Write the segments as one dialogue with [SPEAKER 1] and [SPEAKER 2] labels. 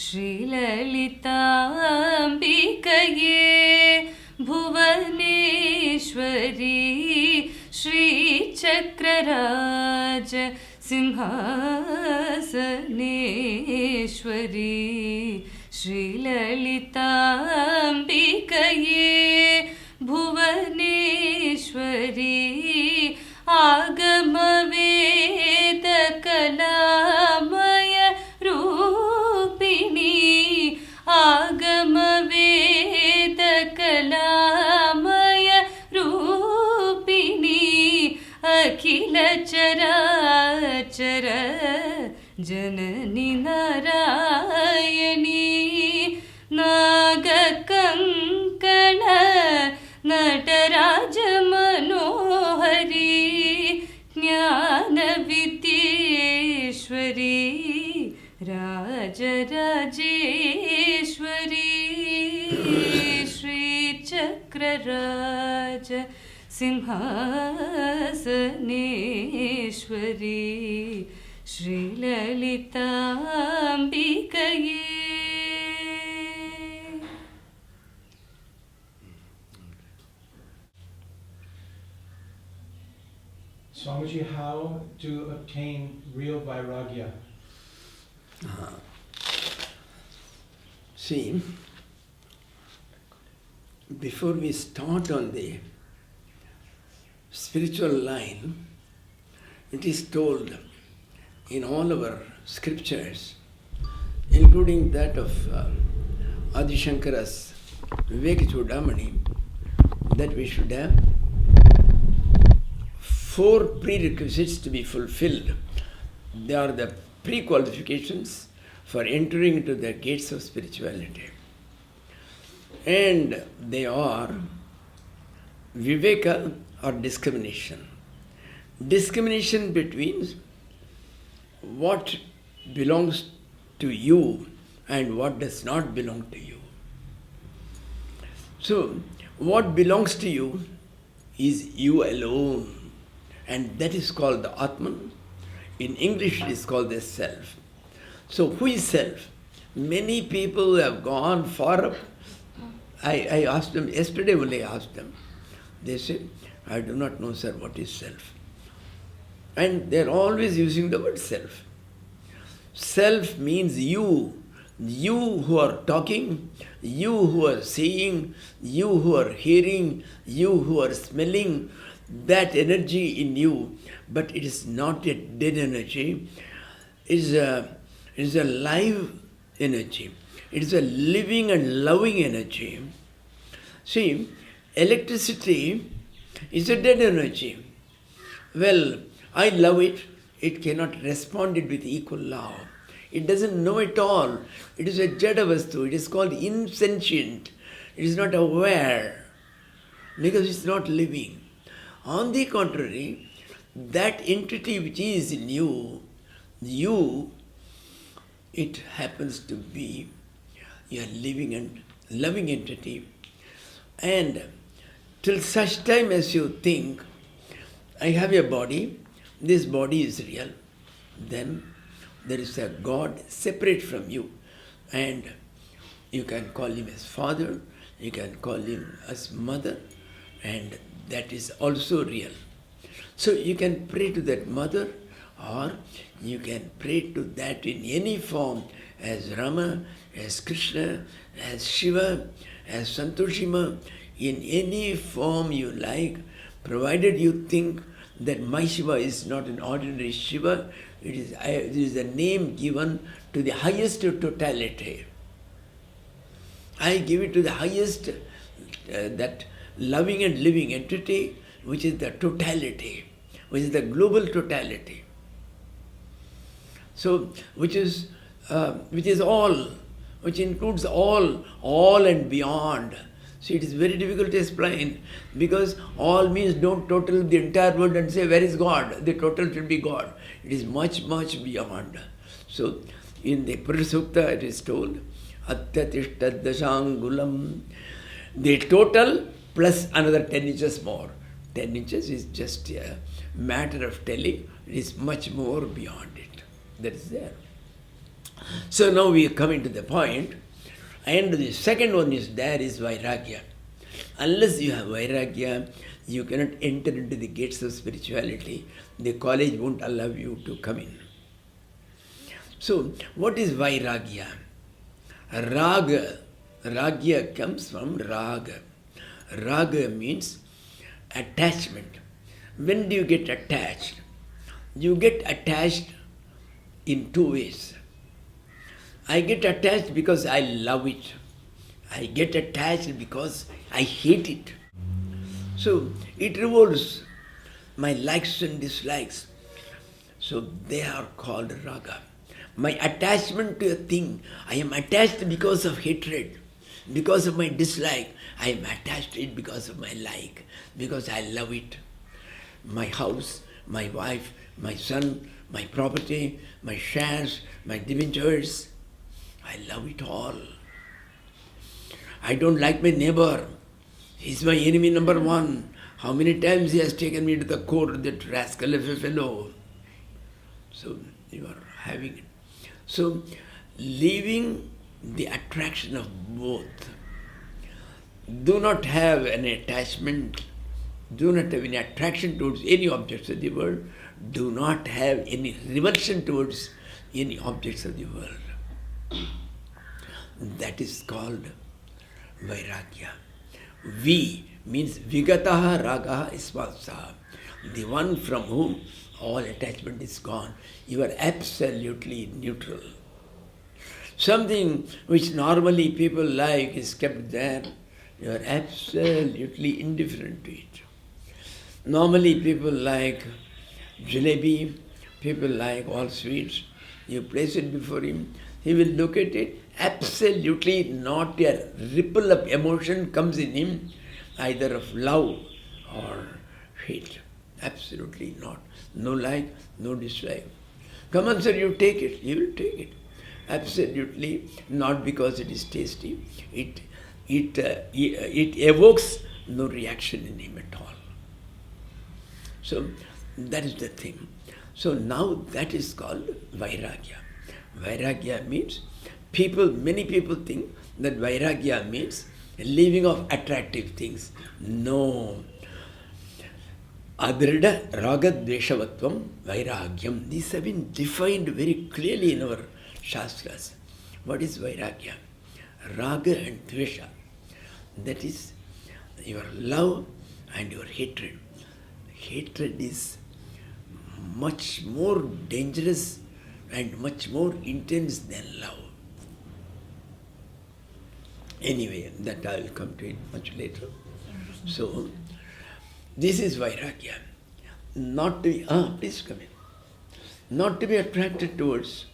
[SPEAKER 1] श्रीललिताम्बिकये भुवनेश्वरी श्रीचक्रराज सिंहासनेश्वरी श्रीललिताम्बिकये भुवनेश्वरी आगमवेदकलामय रूपिणी आगमवेदकलामय रूपिणी अखिल चराचर जननी नारायणी नागकङ्कण नटराज मनोहरी ज्ञानविद्येश्वरी Rajrajeshwari श्रीचक्रराज Simhasaneshwari श्रीललिताम्बिकये.
[SPEAKER 2] Swamiji, how to obtain real vairagya?
[SPEAKER 3] See, before we start on the spiritual line, it is told in all our scriptures, including that of Adi Shankara's Vivekachudamani, that we should have 4 prerequisites to be fulfilled. They are the pre-qualifications for entering into the gates of spirituality. And they are Viveka or discrimination. Discrimination between what belongs to you and what does not belong to you. So, what belongs to you is you alone. And that is called the Atman. In English it is called the self. So who is self? Many people have gone far up. I asked them, yesterday only I asked them. They said, I do not know, sir, what is self. And they are always using the word self. Self means you. You who are talking, you who are seeing, you who are hearing, you who are smelling, that energy in you, but it is not a dead energy. It is a live energy. It is a living and loving energy. See, electricity is a dead energy. Well, I love it. It cannot respond it with equal love. It doesn't know it all. It is a jada vastu. It is called insentient. It is not aware because it is not living. On the contrary, that entity which is in you, it happens to be your living and loving entity. And till such time as you think, I have a body, this body is real, then there is a God separate from you. And you can call him as father, you can call him as mother, and that is also real. So you can pray to that mother, or you can pray to that in any form, as Rama, as Krishna, as Shiva, as Santoshima, in any form you like, provided you think that my Shiva is not an ordinary Shiva, it is a name given to the highest totality. I give it to the highest, that loving and living entity, which is the totality, which is the global totality. So, which is all, which includes all and beyond. See, it is very difficult to explain, because all means don't total the entire world and say, where is God? The total should be God. It is much, much beyond. So, in the Purusha Sukta it is told, Atyatishtad dashangulam, the total plus another 10 inches more. 10 inches is just a matter of telling, it is much more beyond it. That is there. So now we are coming to the point, and the second one is there is Vairagya. Unless you have Vairagya, you cannot enter into the gates of spirituality. The college won't allow you to come in. So, what is Vairagya? Raga. Ragya comes from Raga. Raga means attachment. When do you get attached? You get attached in two ways. I get attached because I love it. I get attached because I hate it. So it revolves my likes and dislikes. So they are called raga. My attachment to a thing, I am attached because of hatred, because of my dislike. I am attached to it because of my like, because I love it. My house, my wife, my son, my property, my shares, my debentures, I love it all. I don't like my neighbor. He's my enemy number one. How many times he has taken me to the court, that rascal of a fellow. So you are having it. So leaving the attraction of both. Do not have an attachment, do not have any attraction towards any objects of the world, do not have any revulsion towards any objects of the world. That is called Vairagya. V means Vigataha Ragaha Isvatsaha. The one from whom all attachment is gone. You are absolutely neutral. Something which normally people like is kept there. You are absolutely indifferent to it. Normally people like jalebi, people like all sweets. You place it before him, he will look at it. Absolutely not a ripple of emotion comes in him, either of love or hate. Absolutely not. No like, no dislike. Come on, sir, you take it. He will take it. Absolutely not because it is tasty. It evokes no reaction in him at all. So that is the thing. So now that is called Vairagya. Vairagya means many people think that Vairagya means leaving of attractive things. No. Adrida Ragadveshavatvam Vairagyam. These have been defined very clearly in our Shastras. What is Vairagya? Raga and Dvesha. That is your love and your hatred. Hatred is much more dangerous and much more intense than love. Anyway, that I will come to it much later. So, this is Vairagya. Not to be, please come in. Not to be attracted towards,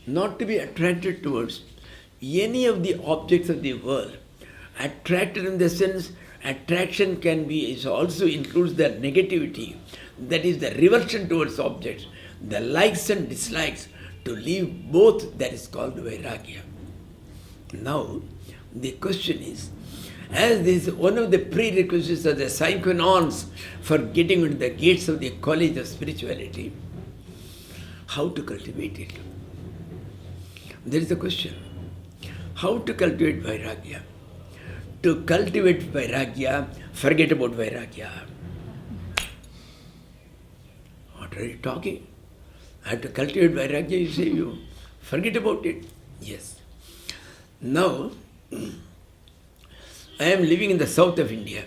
[SPEAKER 3] not to be attracted towards any of the objects of the world. Attracted in the sense, attraction also includes the negativity, that is the revulsion towards objects, the likes and dislikes. To leave both, that is called Vairagya. Now, the question is, as this is one of the prerequisites of the psychonons for getting into the gates of the college of spirituality, how to cultivate it? There is the question. How to cultivate Vairagya? To cultivate Vairagya, forget about Vairagya. What are you talking? I have to cultivate Vairagya, you say, you forget about it. Yes. Now, I am living in the south of India.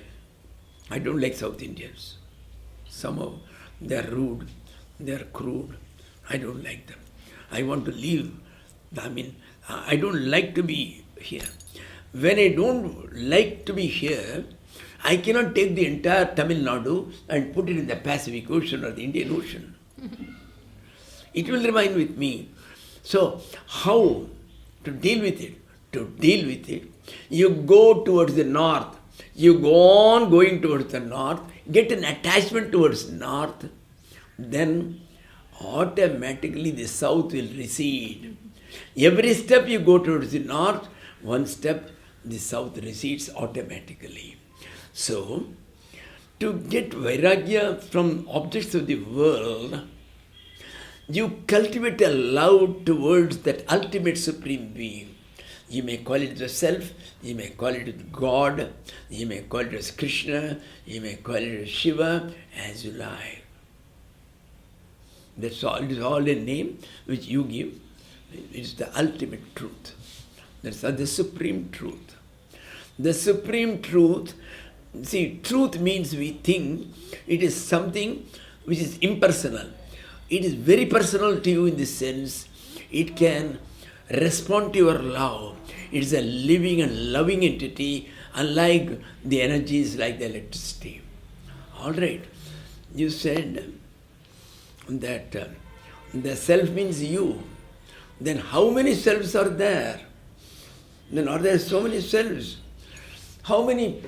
[SPEAKER 3] I don't like South Indians. Somehow they are rude, they are crude. I don't like them. I want to leave. I don't like to be here. When I don't like to be here, I cannot take the entire Tamil Nadu and put it in the Pacific Ocean or the Indian Ocean. It will remain with me. So, how to deal with it? To deal with it, you go towards the north. You go on going towards the north, get an attachment towards north, then automatically the south will recede. Every step you go towards the north, one step the south recedes automatically. So, to get Vairagya from objects of the world, you cultivate a love towards that ultimate supreme being. You may call it the self, you may call it God, you may call it as Krishna, you may call it as Shiva, as you like. That's all. It is all a name which you give. It is the ultimate truth. That's the supreme truth. The supreme truth, see, truth means we think it is something which is impersonal. It is very personal to you in this sense. It can respond to your love. It is a living and loving entity, unlike the energies like the electricity. All right. You said that the self means you. Then how many selves are there? Then are there so many selves? How many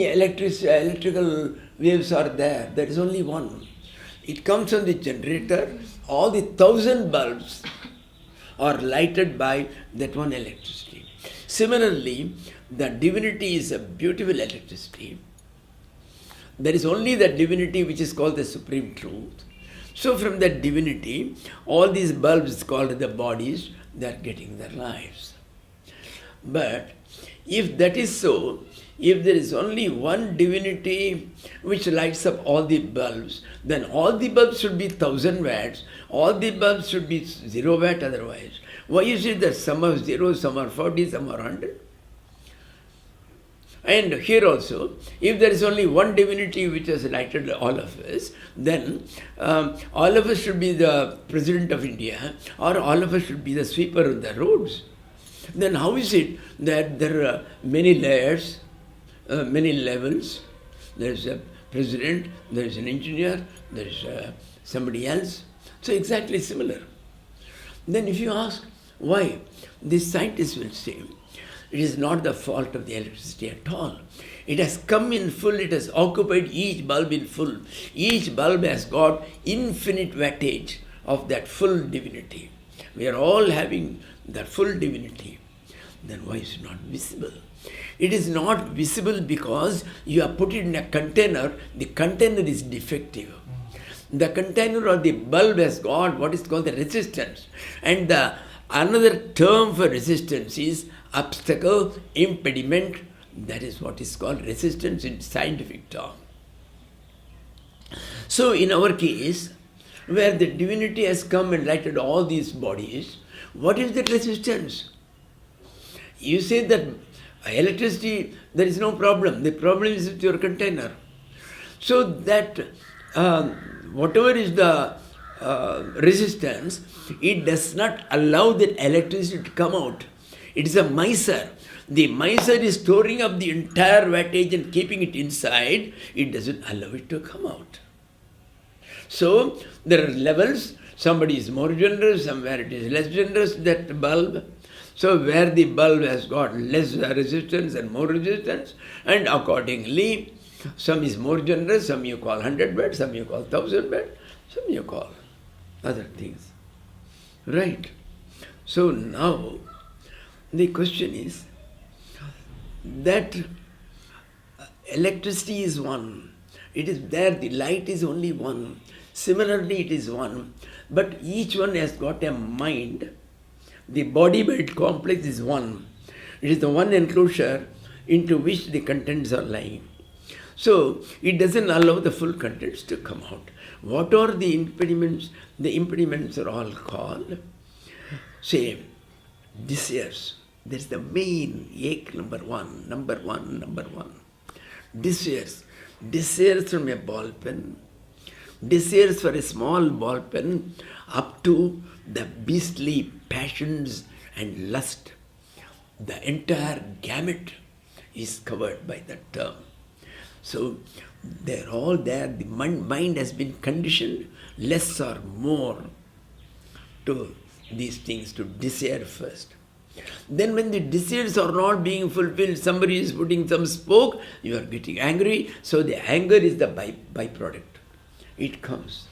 [SPEAKER 3] electrical waves are there? There is only one. It comes from the generator. All the 1,000 bulbs are lighted by that one electricity. Similarly, the divinity is a beautiful electricity. There is only that divinity which is called the supreme truth. So from that divinity, all these bulbs called the bodies, they are getting their lives. But if that is so, if there is only one divinity which lights up all the bulbs, then all the bulbs should be 1,000 watts, all the bulbs should be 0 watt otherwise. Why is it that some are 0, some are 40, some are 100? And here also, if there is only one divinity which has lighted all of us, then all of us should be the President of India, or all of us should be the sweeper of the roads. Then how is it that there are many layers, many levels? There is a president, there is an engineer, there is somebody else. So exactly similar. Then if you ask why, these scientists will say, it is not the fault of the electricity at all. It has come in full, it has occupied each bulb in full. Each bulb has got infinite wattage of that full divinity. We are all having that full divinity. Then why is it not visible? It is not visible because you have put it in a container. The container is defective. The container or the bulb has got what is called the resistance. And another term for resistance is obstacle, impediment. That is what is called resistance in scientific term. So in our case, where the divinity has come and lighted all these bodies, what is that resistance? You say that electricity, there is no problem. The problem is with your container. So that whatever is the resistance, it does not allow that electricity to come out. It is a miser. The miser is storing up the entire wattage and keeping it inside. It doesn't allow it to come out. So there are levels. Somebody is more generous, somewhere it is less generous, that bulb. So where the bulb has got less resistance and more resistance, and accordingly, some is more generous, some you call 100 watt, some you call 1,000 watt, some you call other things. Right? So now, the question is that electricity is one. It is there, the light is only one. Similarly, it is one. But each one has got a mind. The body-mind complex is one. It is the one enclosure into which the contents are lying. So, it doesn't allow the full contents to come out. What are the impediments? The impediments are all called, say, desires. That's the main number one. Desires. Desires from a ball pen. Desires for a small ball pen up to the beastly passions and lust. The entire gamut is covered by that term. So they're all there. The mind has been conditioned less or more to these things, to desire first. Then when the desires are not being fulfilled, somebody is putting some spoke, you are getting angry. So the anger is the byproduct. It comes.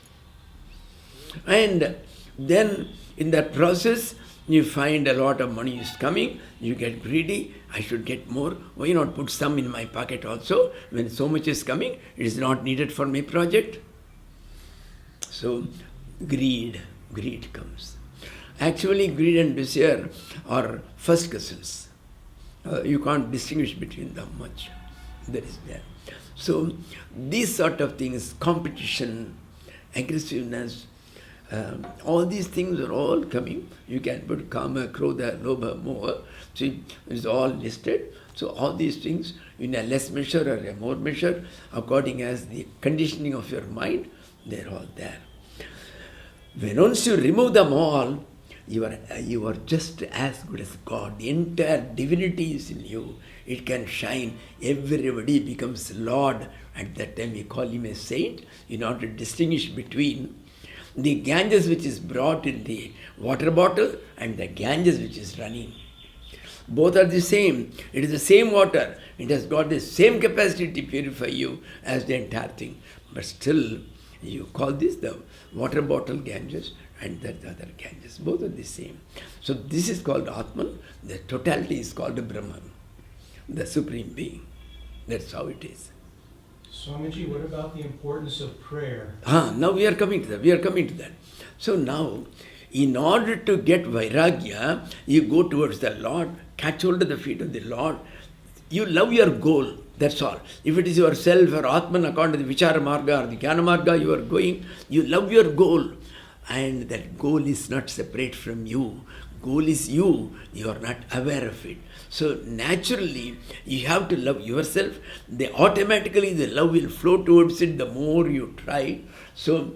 [SPEAKER 3] And then in that process, you find a lot of money is coming, you get greedy, I should get more, why not put some in my pocket also? When so much is coming, it is not needed for my project. So greed comes. Actually, greed and desire are first cousins. You can't distinguish between them much. That is there. So these sort of things, competition, aggressiveness, all these things are all coming. You can put kama, krodha, lobha, moha. See, it's all listed. So all these things in a less measure or a more measure, according as the conditioning of your mind, they're all there. When once you remove them all, you are just as good as God. The entire divinity is in you. It can shine. Everybody becomes Lord. At that time we call him a saint in order to distinguish between the Ganges which is brought in the water bottle and the Ganges which is running. Both are the same. It is the same water. It has got the same capacity to purify you as the entire thing. But still, you call this the water bottle Ganges and that the other Ganges. Both are the same. So this is called Atman. The totality is called Brahman, the Supreme Being. That's how it is.
[SPEAKER 2] Swamiji, what about the importance of prayer?
[SPEAKER 3] Now we are coming to that. So now, in order to get Vairagya, you go towards the Lord, catch hold of the feet of the Lord. You love your goal, that's all. If it is yourself or Atman, according to the Vichara Marga or the Jnana Marga, you are going, you love your goal. And that goal is not separate from you. Goal is you are not aware of it. So naturally, you have to love yourself. Automatically the love will flow towards it the more you try. So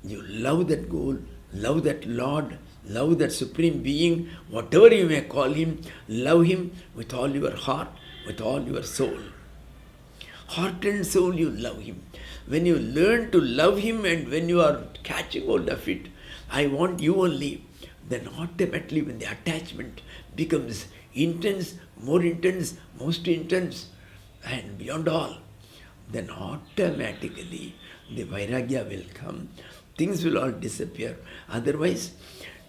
[SPEAKER 3] you love that goal, love that Lord, love that Supreme Being, whatever you may call him, love him with all your heart, with all your soul. Heart and soul you love him. When you learn to love him and when you are catching hold of it, I want you only, then automatically when the attachment becomes intense, more intense, most intense, and beyond all, then automatically the Vairagya will come. Things will all disappear. Otherwise,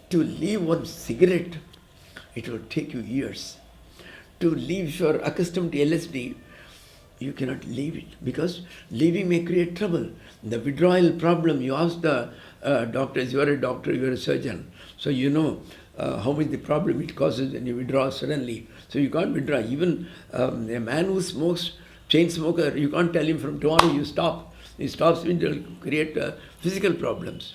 [SPEAKER 3] to leave one cigarette, it will take you years. To leave, if you are accustomed to LSD, you cannot leave it because leaving may create trouble. The withdrawal problem, you ask the doctors, you are a doctor, you are a surgeon, so you know how much the problem it causes when you withdraw suddenly. So you can't withdraw. Even a man who smokes, chain smoker, you can't tell him from tomorrow you stop. He stops, it will create physical problems.